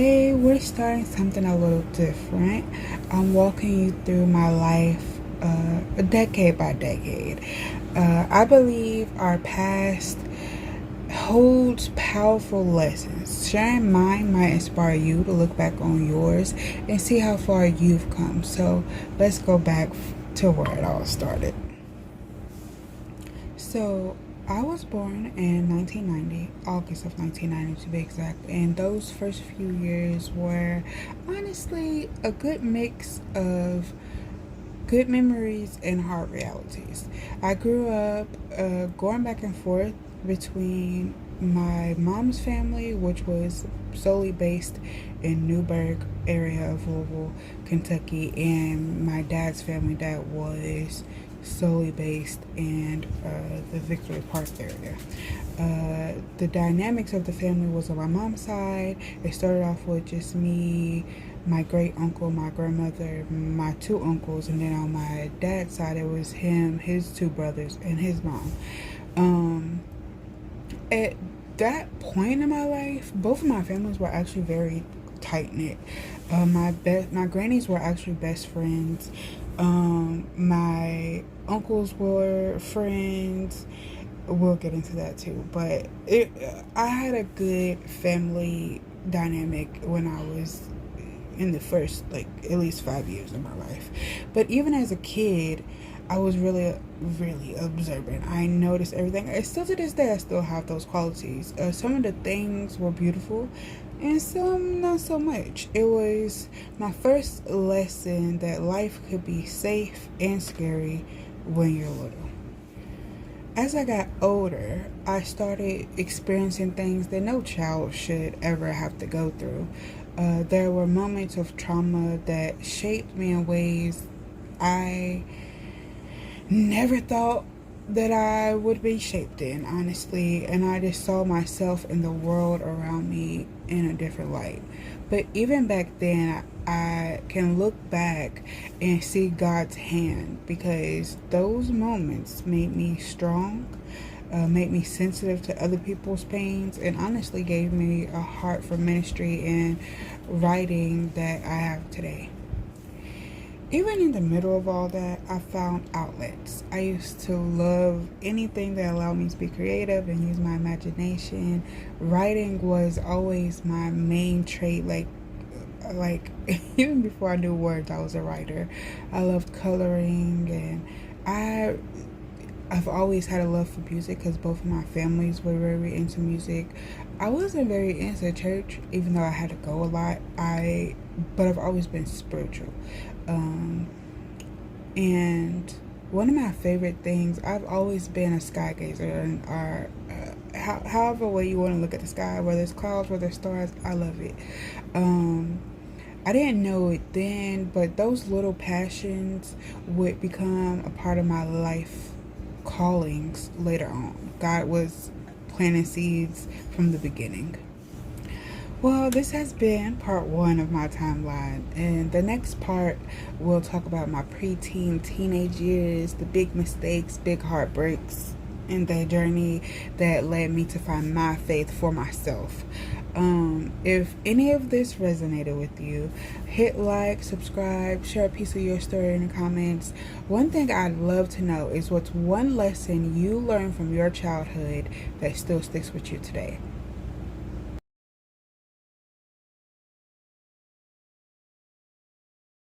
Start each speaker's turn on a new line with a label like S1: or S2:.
S1: Today we're starting something a little different. I'm walking you through my life decade by decade. I believe our past holds powerful lessons. Sharing mine might inspire you to look back on yours and see how far you've come. So let's go back to where it all started. So, I was born in 1990, August of 1990 to be exact, and those first few years were honestly a good mix of good memories and hard realities. I grew up going back and forth between my mom's family, which was solely based in Newburgh area of Louisville, Kentucky, and my dad's family that was solely based in the Victory Park area. The dynamics of the family was on my mom's side. It started off with just me, my great uncle, my grandmother, my two uncles, and then on my dad's side it was him, his two brothers, and his mom. At that point in my life, both of my families were actually very tight knit. My grannies were actually best friends. My uncles were friends. We'll get into that too. But I had a good family dynamic when I was in the first, like, at least 5 years of my life. But even as a kid, I was really observant. I noticed everything. And still to this day, I still have those qualities. Some of the things were beautiful, and some not so much. It was my first lesson that life could be safe and scary when you're little. As I got older, I started experiencing things that no child should ever have to go through. There were moments of trauma that shaped me in ways I never thought that I would be shaped in, honestly, and I just saw myself in the world around me in a different light. But even back then, I can look back and see God's hand, because those moments made me strong, made me sensitive to other people's pains, and honestly gave me a heart for ministry and writing that I have today. Even in the middle of all that, I found outlets. I used to love anything that allowed me to be creative and use my imagination. Writing was always my main trait. Like even before I knew words, I was a writer. I loved coloring, and I've always had a love for music because both of my families were very into music. I wasn't very into church, even though I had to go a lot. But I've always been spiritual. And one of my favorite things, I've always been a sky gazer, or however way you want to look at the sky, whether it's clouds, whether it's stars, I love it. I didn't know it then, but those little passions would become a part of my life callings later on. God was planting seeds from the beginning. Well, this has been part one of my timeline, and the next part we'll talk about my preteen, teenage years, the big mistakes, big heartbreaks, and the journey that led me to find my faith for myself. If any of this resonated with you, hit like, subscribe, share a piece of your story in the comments. One thing I'd love to know is what's one lesson you learned from your childhood that still sticks with you today.